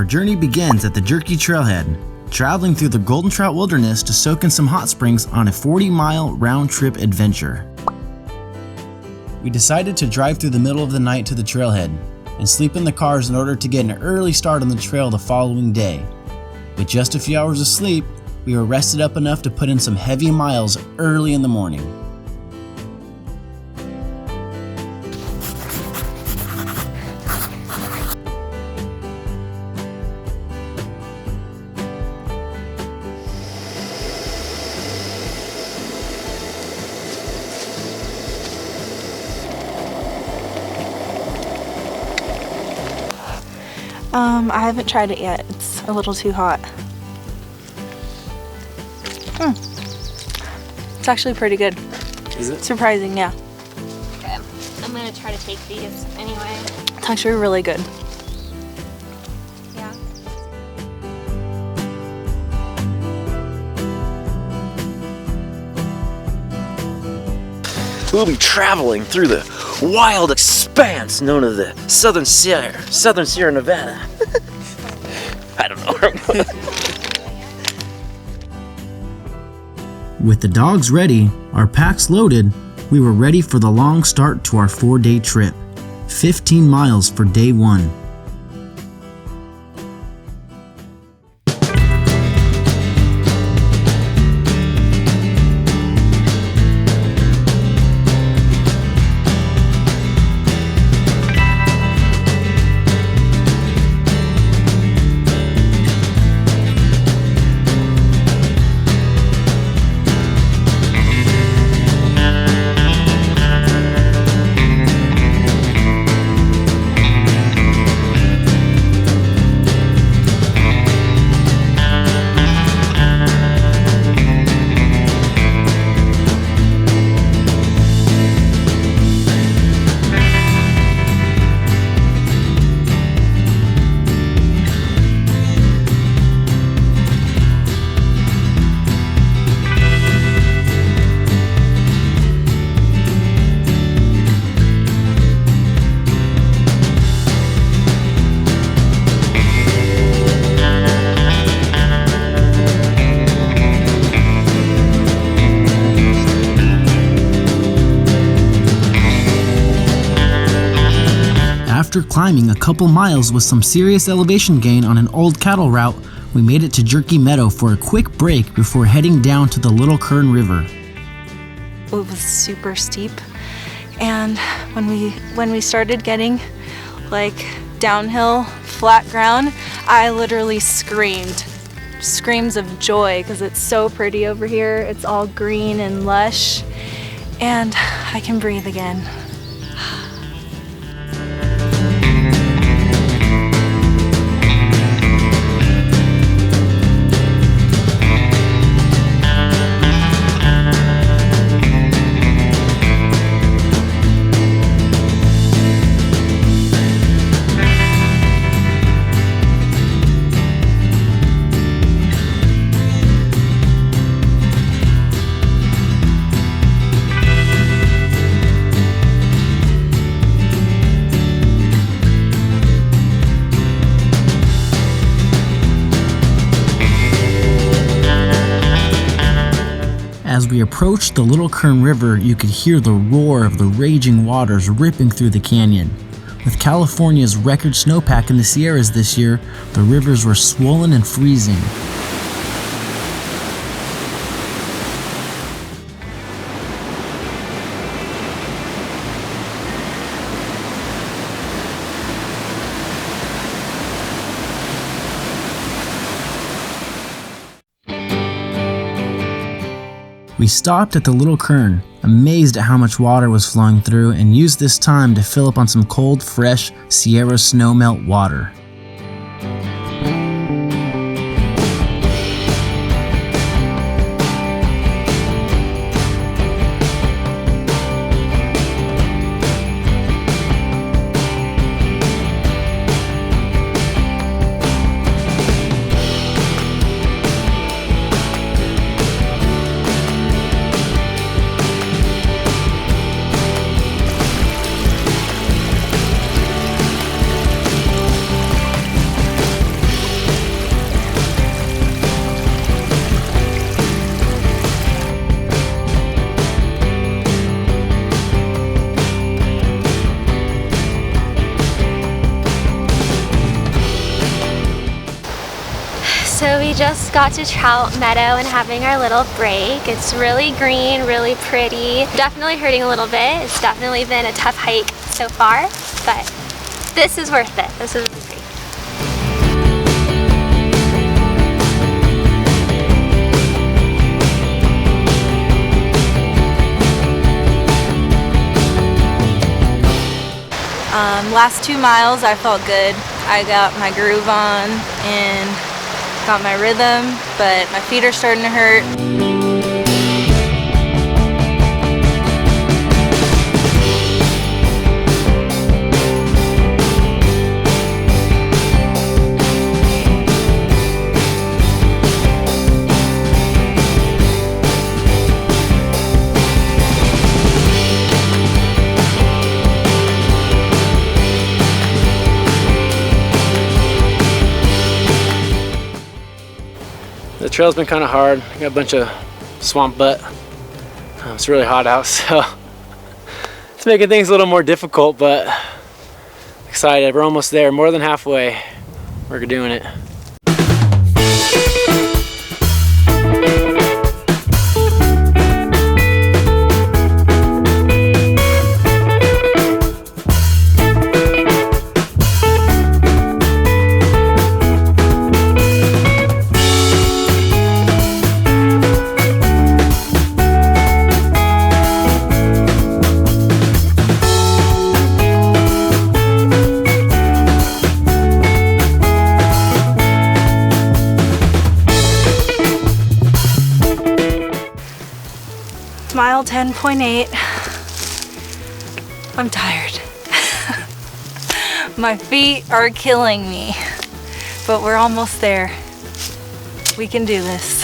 Our journey begins at the Jerkey Trailhead, traveling through the Golden Trout Wilderness to soak in some hot springs on a 40-mile round-trip adventure. We decided to drive through the middle of the night to the trailhead and sleep in the cars in order to get an early start on the trail the following day. With just a few hours of sleep, we were rested up enough to put in some heavy miles early in the morning. I haven't tried it yet. It's a little too hot. It's actually pretty good. Is it? Surprising, yeah. Okay, I'm gonna try to take these anyway. It's actually really good. Yeah. We'll be traveling through the wild expanse known as the Southern Sierra Nevada. I don't know where I'm going. With the dogs ready, our packs loaded, we were ready for the long start to our 4-day trip. 15 miles for day 1. After climbing a couple miles with some serious elevation gain on an old cattle route, we made it to Jerkey Meadow for a quick break before heading down to the Little Kern River. It was super steep, and when we started getting like downhill, flat ground, I literally screamed. Screams of joy because it's so pretty over here. It's all green and lush, and I can breathe again. As we approached the Little Kern River, you could hear the roar of the raging waters ripping through the canyon. With California's record snowpack in the Sierras this year, the rivers were swollen and freezing. We stopped at the Little Kern, amazed at how much water was flowing through, and used this time to fill up on some cold, fresh Sierra snowmelt water. We just got to Trout Meadow and having our little break. It's really green, really pretty. Definitely hurting a little bit. It's definitely been a tough hike so far, but this is worth it. This is really great. Last 2 miles I felt good. I got my groove on and got my rhythm, but my feet are starting to hurt. The trail's been kind of hard. I got a bunch of swamp butt. It's really hot out, so it's making things a little more difficult, but excited. We're almost there, more than halfway. We're doing it. Mile 10.8. I'm tired. My feet are killing me, but we're almost there. We can do this.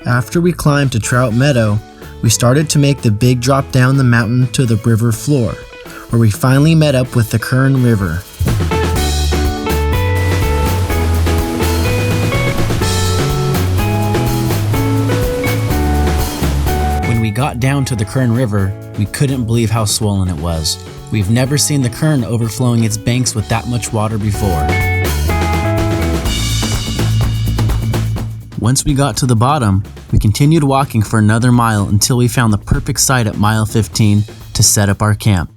After we climbed to Trout Meadow, we started to make the big drop down the mountain to the river floor, where we finally met up with the Kern River. When we got down to the Kern River, we couldn't believe how swollen it was. We've never seen the Kern overflowing its banks with that much water before. Once we got to the bottom, we continued walking for another mile until we found the perfect site at mile 15 to set up our camp.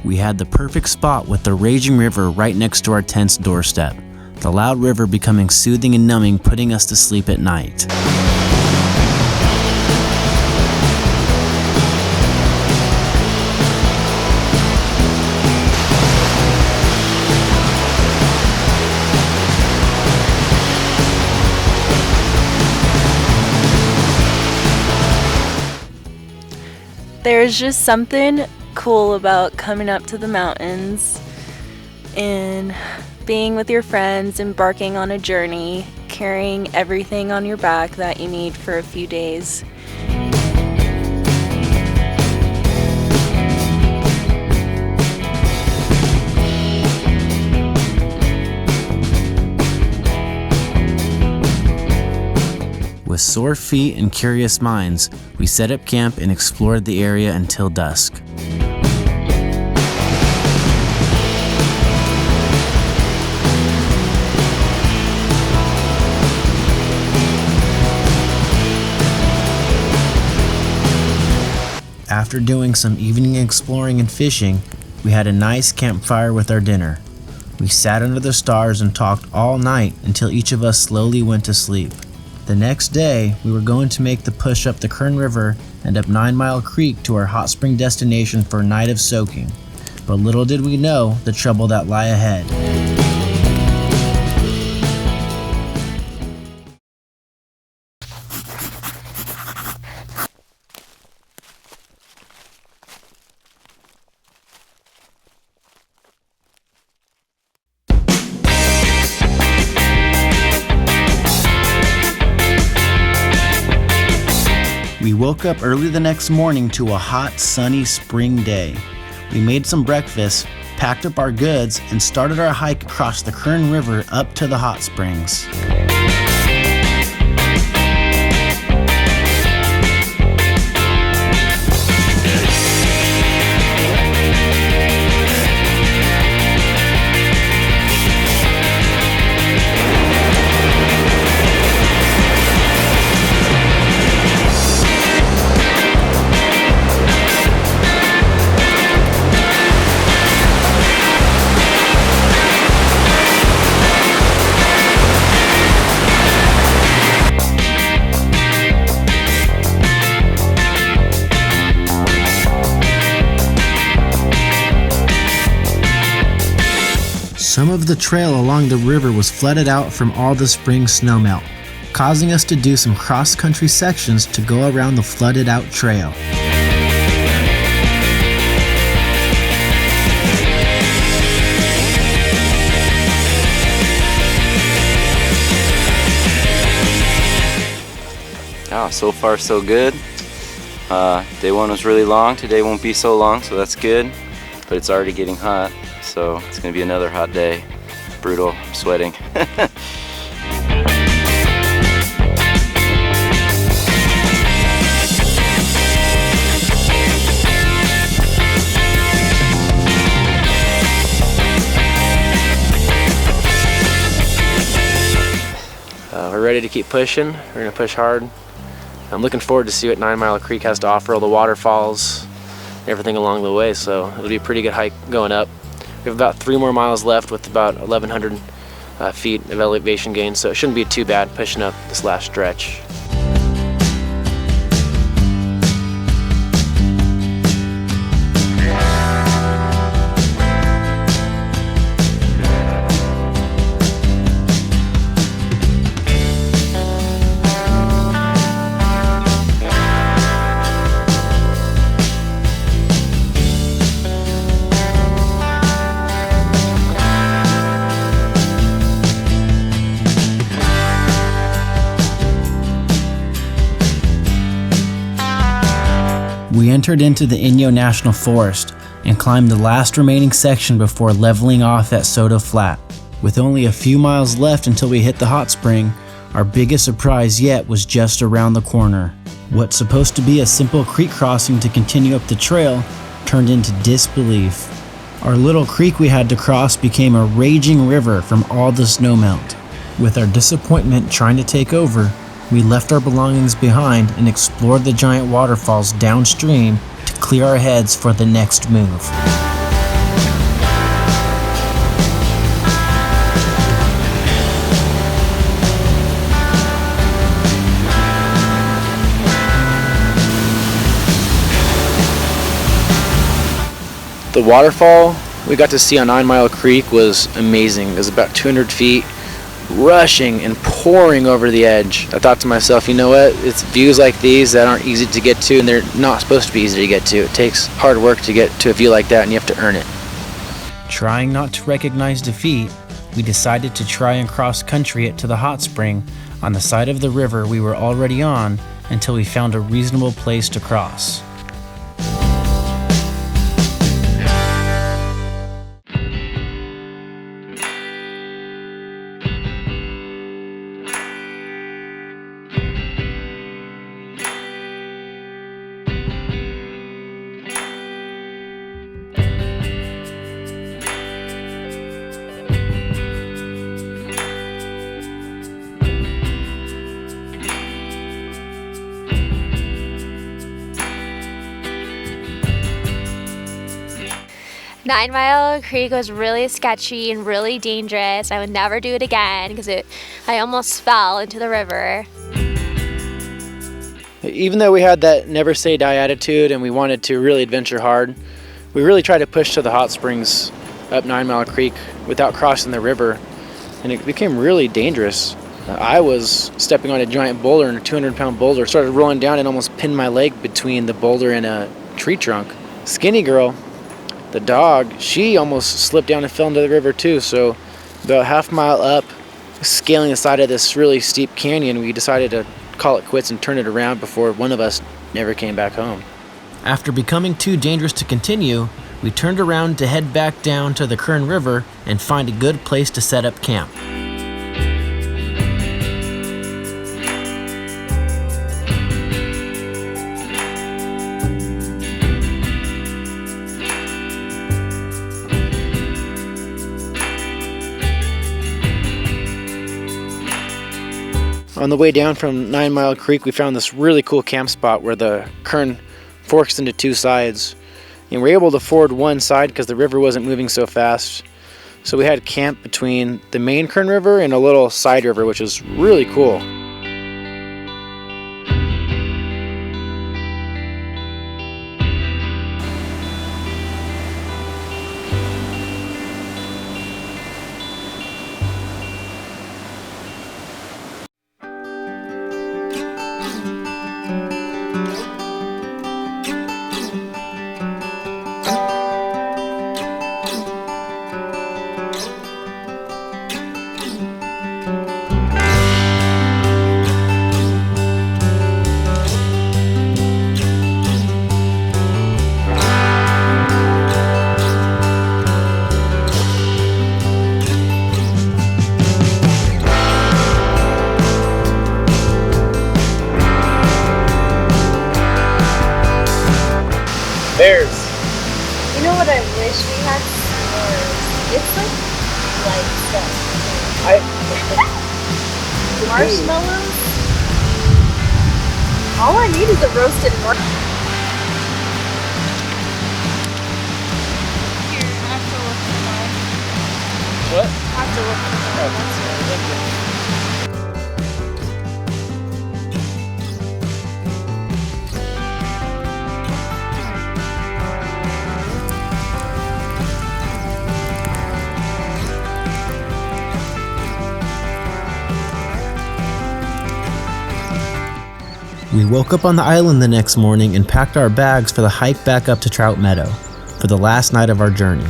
We had the perfect spot with the raging river right next to our tent's doorstep. The loud river becoming soothing and numbing, putting us to sleep at night. There's just something cool about coming up to the mountains and being with your friends, embarking on a journey, carrying everything on your back that you need for a few days. With sore feet and curious minds, we set up camp and explored the area until dusk. After doing some evening exploring and fishing, we had a nice campfire with our dinner. We sat under the stars and talked all night until each of us slowly went to sleep. The next day, we were going to make the push up the Kern River and up 9 Mile Creek to our hot spring destination for a night of soaking. But little did we know the trouble that lay ahead. We woke up early the next morning to a hot, sunny spring day. We made some breakfast, packed up our goods, and started our hike across the Kern River up to the hot springs. Some of the trail along the river was flooded out from all the spring snowmelt, causing us to do some cross-country sections to go around the flooded out trail. Oh, so far so good. Day one was really long. Today won't be so long, so that's good. But it's already getting hot, so it's gonna be another hot day. Brutal, I'm sweating. We're ready to keep pushing. We're gonna push hard. I'm looking forward to see what 9 Mile Creek has to offer, all the waterfalls, everything along the way, so it'll be a pretty good hike going up. We have about 3 more miles left with about 1,100 feet of elevation gain, so it shouldn't be too bad pushing up this last stretch. We entered into the Inyo National Forest and climbed the last remaining section before leveling off at Soda Flat. With only a few miles left until we hit the hot spring, our biggest surprise yet was just around the corner. What's supposed to be a simple creek crossing to continue up the trail turned into disbelief. Our little creek we had to cross became a raging river from all the snowmelt. With our disappointment trying to take over, we left our belongings behind and explored the giant waterfalls downstream to clear our heads for the next move. The waterfall we got to see on 9 Mile Creek was amazing. It was about 200 feet, rushing and pouring over the edge. I thought to myself, you know what, it's views like these that aren't easy to get to, and they're not supposed to be easy to get to. It takes hard work to get to a view like that, and you have to earn it. Trying not to recognize defeat, we decided to try and cross country it to the hot spring on the side of the river we were already on until we found a reasonable place to cross. 9 Mile Creek was really sketchy and really dangerous. I would never do it again because I almost fell into the river. Even though we had that never say die attitude and we wanted to really adventure hard, we really tried to push to the hot springs up 9 Mile Creek without crossing the river, and it became really dangerous. I was stepping on a giant boulder, and a 200-pound boulder started rolling down and almost pinned my leg between the boulder and a tree trunk. Skinny Girl, the dog, she almost slipped down and fell into the river too. So about half mile up, scaling the side of this really steep canyon, we decided to call it quits and turn it around before one of us never came back home. After becoming too dangerous to continue, we turned around to head back down to the Kern River and find a good place to set up camp. On the way down from 9 Mile Creek, we found this really cool camp spot where the Kern forks into two sides. And we were able to ford one side because the river wasn't moving so fast. So we had camp between the main Kern River and a little side river, which was really cool. Bears. You know what I wish we had? S'mores. It's like stuff. Marshmallows? All I need is a roasted marshmallow. Here, I have to look at mine. What? I have to look at mine. We woke up on the island the next morning and packed our bags for the hike back up to Trout Meadow for the last night of our journey.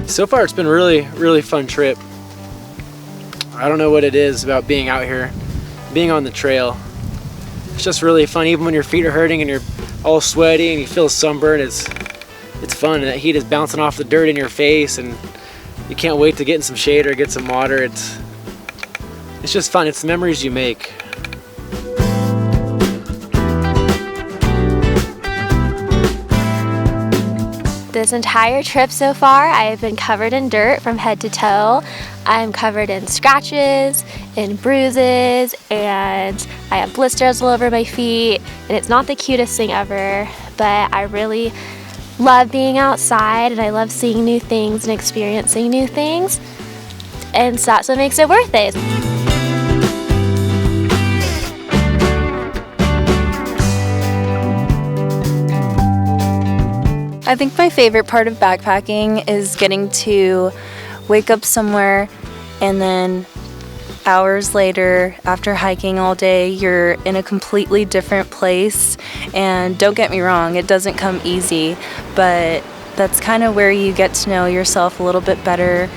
So far it's been a really fun trip. I don't know what it is about being out here, being on the trail. It's just really fun, even when your feet are hurting and you're all sweaty and you feel sunburned. It's fun, and that heat is bouncing off the dirt in your face and you can't wait to get in some shade or get some water. It's just fun. It's the memories you make. This entire trip so far, I have been covered in dirt from head to toe. I'm covered in scratches, in bruises, and I have blisters all over my feet. And it's not the cutest thing ever, but I really love being outside and I love seeing new things and experiencing new things. And so that's what makes it worth it. I think my favorite part of backpacking is getting to wake up somewhere and then hours later, after hiking all day, you're in a completely different place. And don't get me wrong, it doesn't come easy, but that's kind of where you get to know yourself a little bit better.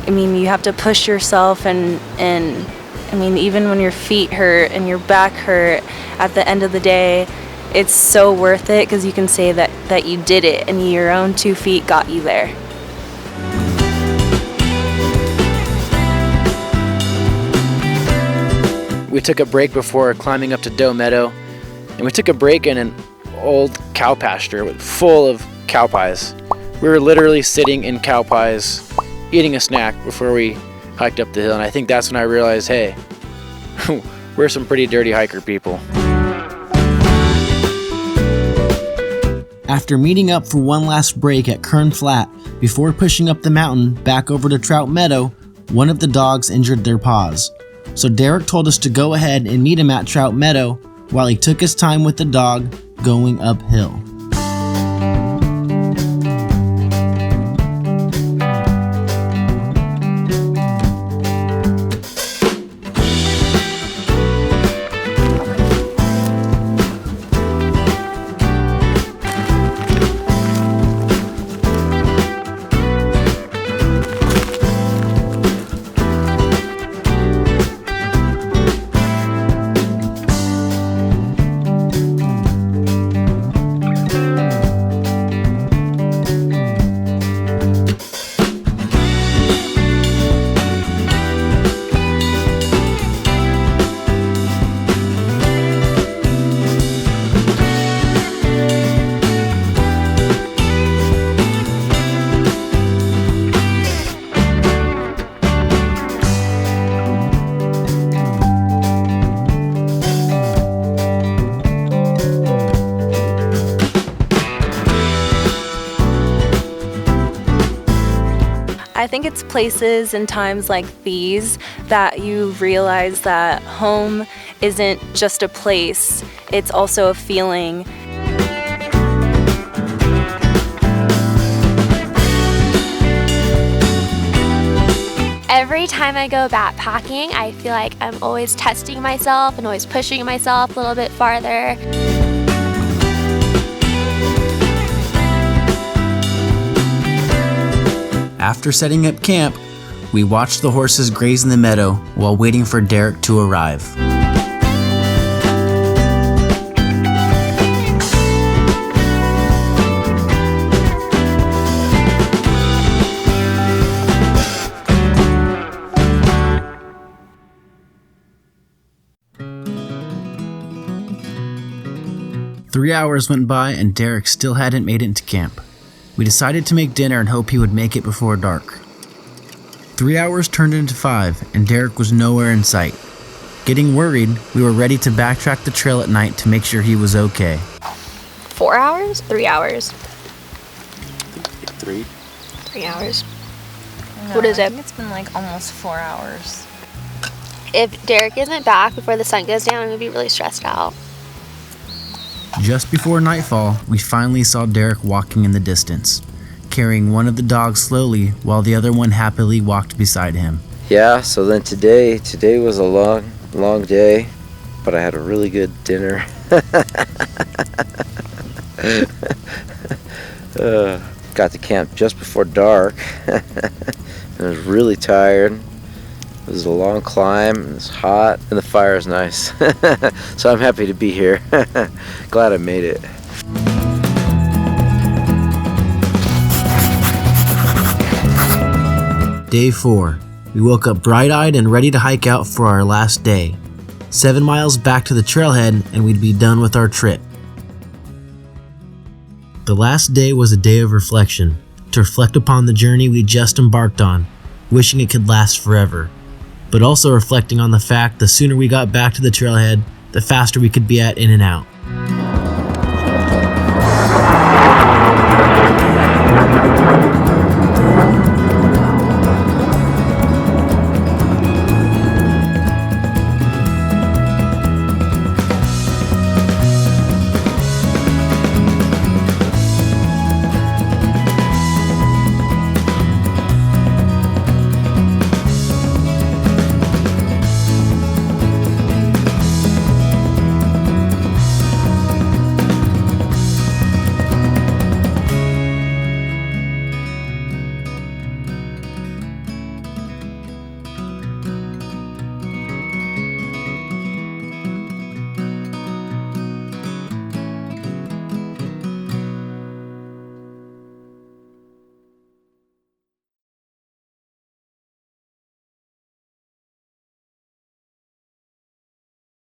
I mean, you have to push yourself, and I mean, even when your feet hurt and your back hurt, at the end of the day, it's so worth it because you can say that you did it and your own 2 feet got you there. we took a break before climbing up to Doe Meadow, and we took a break in an old cow pasture full of cow pies. We were literally sitting in cow pies, eating a snack before we hiked up the hill, and I think that's when I realized, hey, we're some pretty dirty hiker people. After meeting up for one last break at Kern Flat before pushing up the mountain back over to Trout Meadow, one of the dogs injured their paws. So Derek told us to go ahead and meet him at Trout Meadow while he took his time with the dog going uphill. I think it's places and times like these that you realize that home isn't just a place, it's also a feeling. Every time I go backpacking, I feel like I'm always testing myself and always pushing myself a little bit farther. After setting up camp, we watched the horses graze in the meadow while waiting for Derek to arrive. Three hours went by and Derek still hadn't made it into camp. We decided to make dinner and hope he would make it before dark. 3 hours turned into 5 and Derek was nowhere in sight. Getting worried, we were ready to backtrack the trail at night to make sure he was okay. 4 hours? 3 hours? 3 hours. No, What is I it? think it's been like almost 4 hours. If Derek isn't back before the sun goes down, I'm gonna be really stressed out. Just before nightfall, we finally saw Derek walking in the distance, carrying one of the dogs slowly while the other one happily walked beside him. Yeah, so then today was a long day, but I had a really good dinner. Got to camp just before dark. I was really tired. It was a long climb, and it's hot, and the fire is nice. So I'm happy to be here. Glad I made it. Day 4. We woke up bright-eyed and ready to hike out for our last day. 7 miles back to the trailhead and we'd be done with our trip. The last day was a day of reflection, to reflect upon the journey we just embarked on, wishing it could last forever, but also reflecting on the fact the sooner we got back to the trailhead, the faster we could be at In and Out.